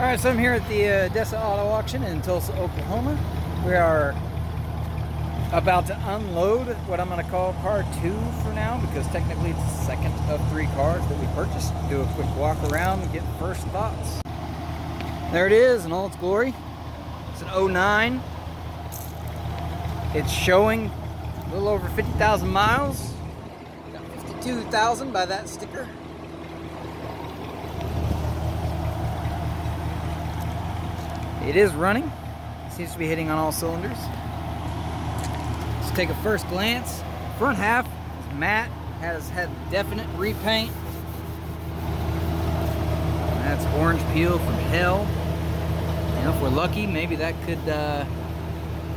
Alright, so I'm here at the Odessa Auto Auction in Tulsa, Oklahoma. We are about to unload what I'm going to call car 2 for now, because technically it's the second of 3 cars that we purchased. Do a quick walk around and get first thoughts. There it is in all its glory. It's an 09. It's showing a little over 50,000 miles. Got 52,000 by that sticker. It is running. Seems to be hitting on all cylinders. Let's take a first glance. Front half is matte, has had definite repaint. That's orange peel from hell. You know, if we're lucky, maybe that could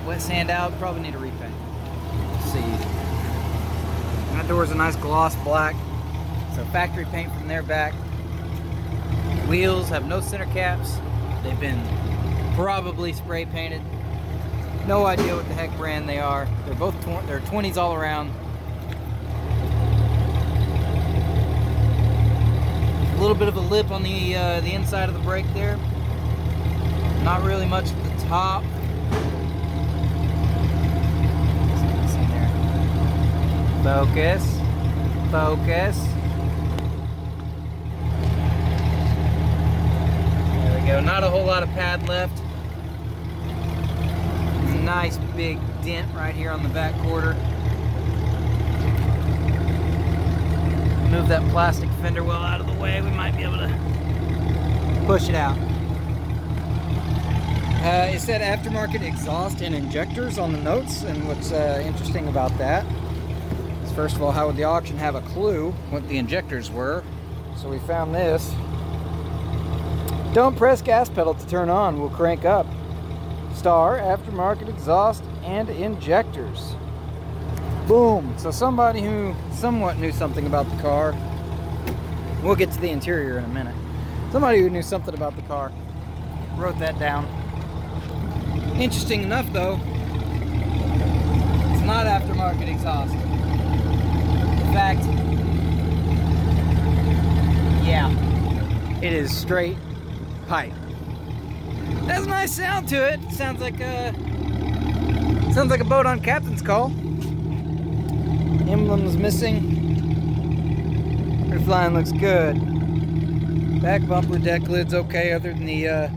wet sand out. Probably need a repaint. Let's see. That door's a nice gloss black. So factory paint from their back. Wheels have no center caps. They've been probably spray painted. No idea what the heck brand they are. They're both they're 20s all around. A little bit of a lip on the inside of the brake there. Not really much at the top. See there. Focus. Focus. There we go. Not a whole lot of pad left. Nice big dent right here on the back quarter. Move that plastic fender well out of the way. We might be able to push it out. It said aftermarket exhaust and injectors on the notes, and what's interesting about that is, first of all, how would the auction have a clue what the injectors were? So we found this. Don't press gas pedal to turn on, will crank up. Star, aftermarket exhaust, and injectors. Boom. So somebody who somewhat knew something about the car, we'll get to the interior in a minute. Somebody who knew something about the car wrote that down. Interesting enough though, it's not aftermarket exhaust. In fact, yeah, it is straight pipe. Has a nice sound to it. Sounds like a boat on captain's call. Emblem's missing. Roof line looks good. Back bumper deck lid's okay, other than the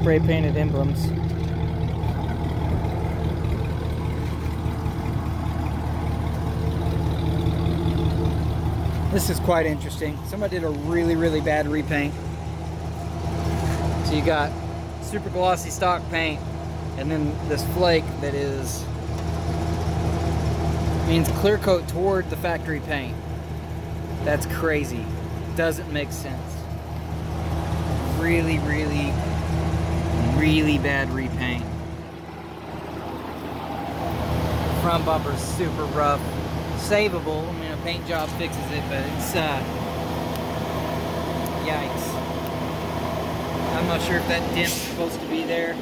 spray painted emblems. This is quite interesting. Somebody did a really bad repaint. So you got super glossy stock paint, and then this flake that means clear coat toward the factory paint. That's crazy. Doesn't make sense. Really bad repaint. Front bumper's super rough. Savable. I mean, a paint job fixes it, but it's yikes. I'm not sure if that dent's supposed to be there.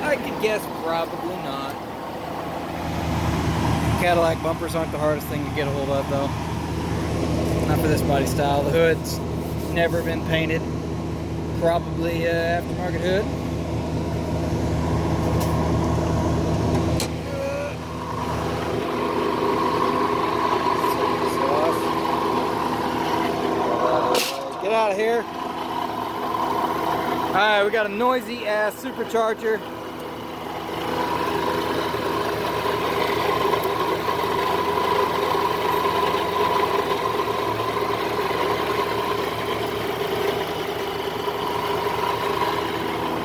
I could guess probably not. Cadillac bumpers aren't the hardest thing to get a hold of though. Not for this body style. The hood's never been painted. Probably aftermarket hood. Get out of here. Alright, we got a noisy ass supercharger.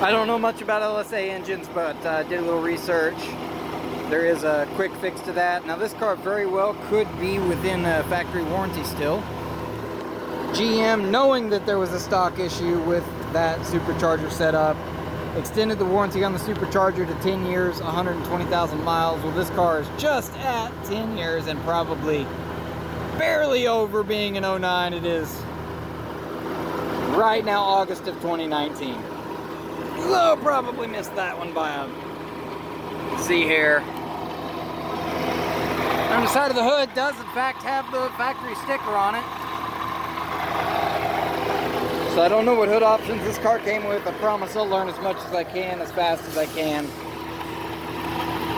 I don't know much about LSA engines, but did a little research. There is a quick fix to that. Now this car very well could be within a factory warranty still. GM, knowing that there was a stock issue with that supercharger setup, extended the warranty on the supercharger to 10 years, 120,000 miles. Well, this car is just at 10 years and probably barely over being an 09. It is right now August of 2019. So probably missed that one by a C hair. On the side of the hood does in fact have the factory sticker on it. So I don't know what hood options this car came with. I promise I'll learn as much as I can, as fast as I can.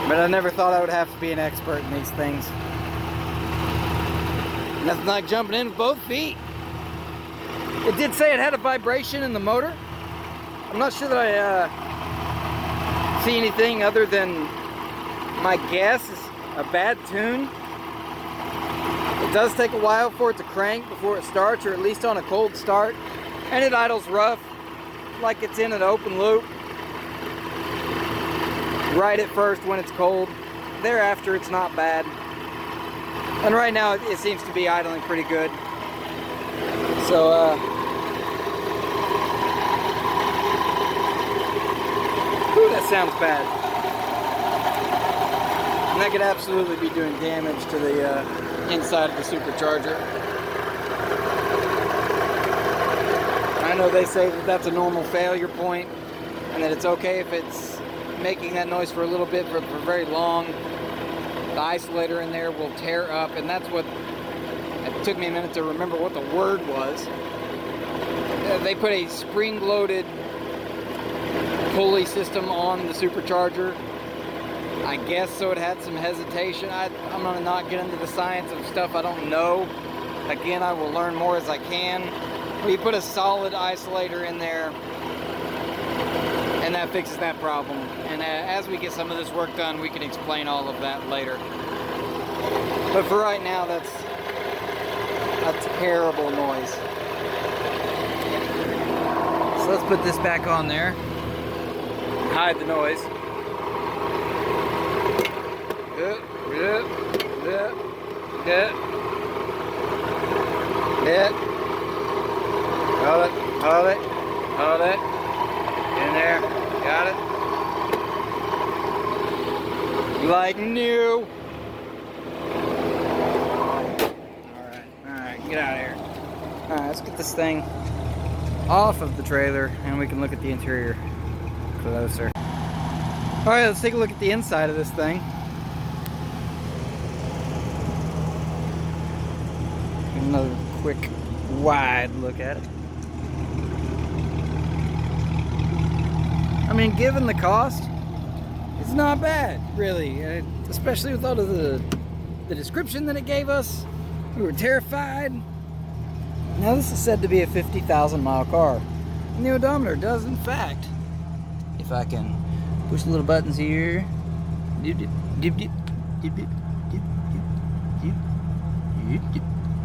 But I never thought I would have to be an expert in these things. Nothing like jumping in with both feet. It did say it had a vibration in the motor. I'm not sure that I see anything other than my guess is a bad tune. It does take a while for it to crank before it starts, or at least on a cold start. And it idles rough, like it's in an open loop. Right at first when it's cold. Thereafter it's not bad. And right now it seems to be idling pretty good. So whew, that sounds bad. And that could absolutely be doing damage to the inside of the supercharger. I know they say that that's a normal failure point, and that it's okay if it's making that noise for a little bit, but for very long, the isolator in there will tear up, and that's what, it took me a minute to remember what the word was. They put a spring-loaded pulley system on the supercharger, I guess, so it had some hesitation. I'm gonna not get into the science of stuff I don't know. Again, I will learn more as I can. We put a solid isolator in there, and that fixes that problem. And as we get some of this work done, we can explain all of that later. But for right now, that's a terrible noise. So let's put this back on there. Hide the noise. Hold it. In there. Got it. Like new. Alright, get out of here. Alright, let's get this thing off of the trailer and we can look at the interior closer. Alright, let's take a look at the inside of this thing. Another quick, wide look at it. I mean, given the cost, it's not bad, really. Especially with all of the description that it gave us. We were terrified. Now this is said to be a 50,000 mile car. And the odometer does, in fact, if I can push the little buttons here.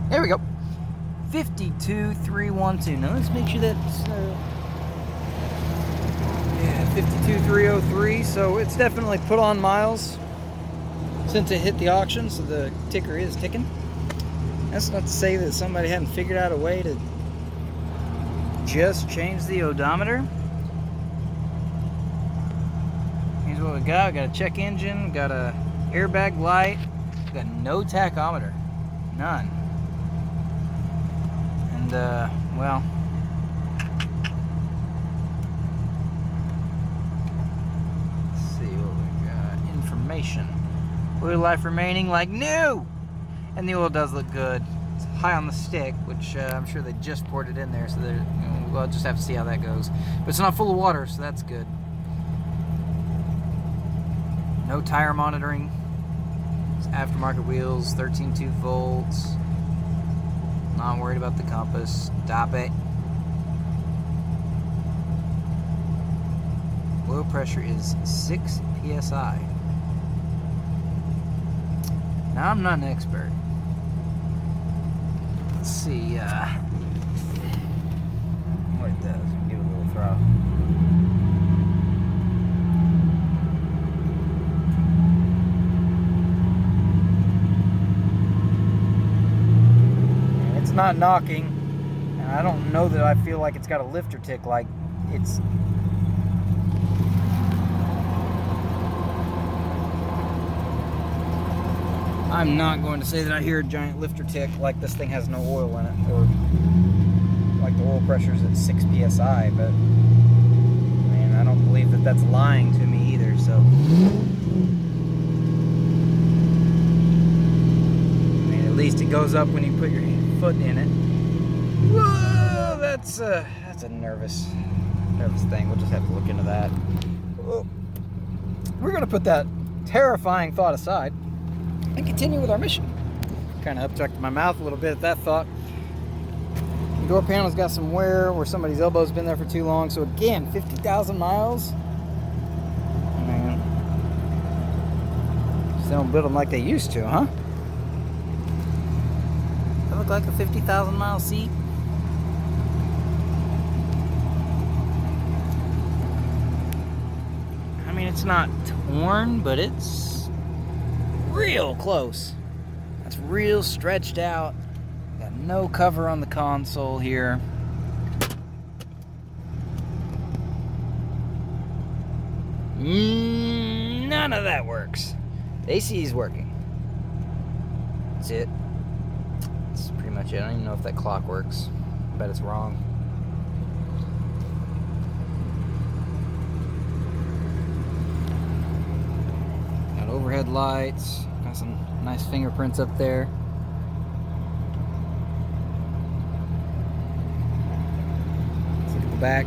There we go. 52,312. Now let's make sure that's 52,303. So it's definitely put on miles since it hit the auction, so the ticker is ticking. That's not to say that somebody hadn't figured out a way to just change the odometer. Here's what we got. We got a check engine, got a airbag light, got no tachometer, none. And well, let's see what we got. Information. Oil life remaining like new, and the oil does look good. It's high on the stick, which I'm sure they just poured it in there, so we'll just have to see how that goes. But it's not full of water, so that's good. No tire monitoring. It's aftermarket wheels, 13.2 volts. Not worried about the compass. Stop it. Oil pressure is 6 psi. Now, I'm not an expert. Let's see what it does. Give it a little throttle. It's not knocking, and I don't know that I feel like it's got a lifter tick like it's. I'm not going to say that I hear a giant lifter tick like this thing has no oil in it, or like the oil pressure is at 6 psi, but I mean, I don't believe that that's lying to me either, so. I mean, at least it goes up when you put your foot in it. Whoa, that's a nervous thing. We'll just have to look into that. Well, we're gonna put that terrifying thought aside and continue with our mission. Kind of upchucked my mouth a little bit at that thought. The door panel's got some wear where somebody's elbow's been there for too long. So again, 50,000 miles. Man, just don't build them like they used to, huh? That look like a 50,000 mile seat. I mean, it's not torn, but it's real close. That's real stretched out. Got no cover on the console here. None of that works. The AC is working. That's it. That's pretty much it. I don't even know if that clock works. I bet it's wrong. Got overhead lights. Got some nice fingerprints up there. Let's look at the back.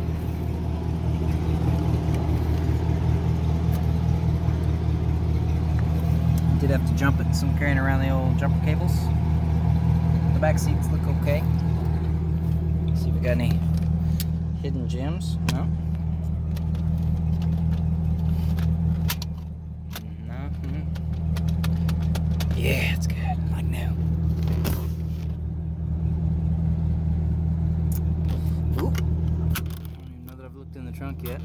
Did have to jump it, so I'm carrying around the old jumper cables. The back seats look okay. Let's see if we got any hidden gems. No. No. Yeah, it's good. Like new. Ooh. I don't even know that I've looked in the trunk yet.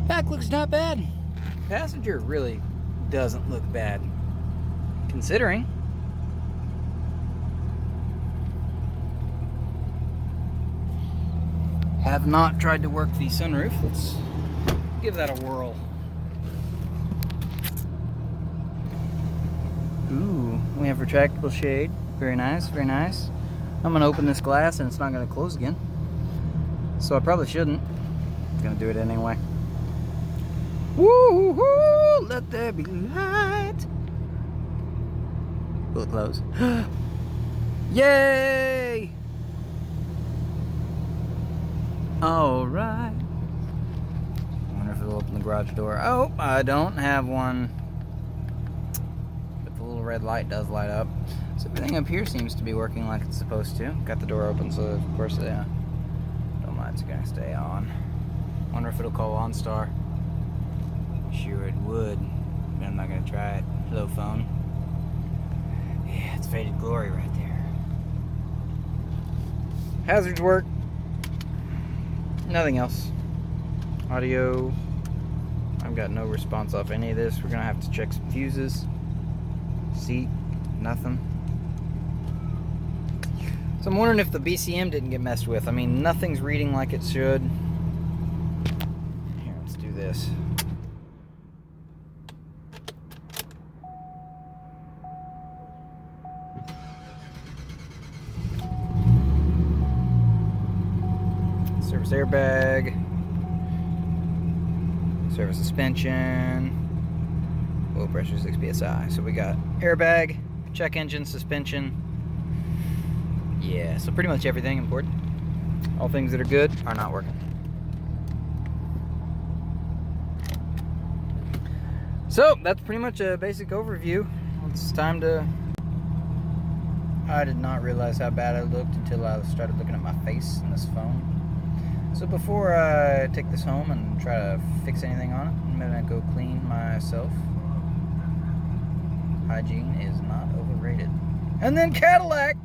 Back looks not bad. Passenger really doesn't look bad, considering. Have not tried to work the sunroof. Let's give that a whirl. Ooh, we have retractable shade. Very nice, very nice. I'm gonna open this glass and it's not gonna close again. So I probably shouldn't. I'm gonna do it anyway. Woo hoo! Let there be light. Will it close? Yay! All right. I wonder if it'll open the garage door. Oh, I don't have one. But the little red light does light up. So everything up here seems to be working like it's supposed to. Got the door open, so of course the dome light's gonna stay on. Wonder if it'll call OnStar. Sure it would, but I'm not gonna try it. Hello, phone. Yeah, it's faded glory right there. Hazards work. Nothing else. Audio. I've got no response off any of this. We're gonna have to check some fuses. Seat. Nothing. So I'm wondering if the BCM didn't get messed with. I mean, nothing's reading like it should. Here, let's do this. Service airbag, service suspension, oil pressure 6 psi. So we got airbag, check engine, suspension. Yeah, so pretty much everything important. All things that are good are not working. So that's pretty much a basic overview. It's time to... I did not realize how bad I looked until I started looking at my face in this phone. So before I take this home and try to fix anything on it, I'm gonna go clean myself. Hygiene is not overrated. And then Cadillac!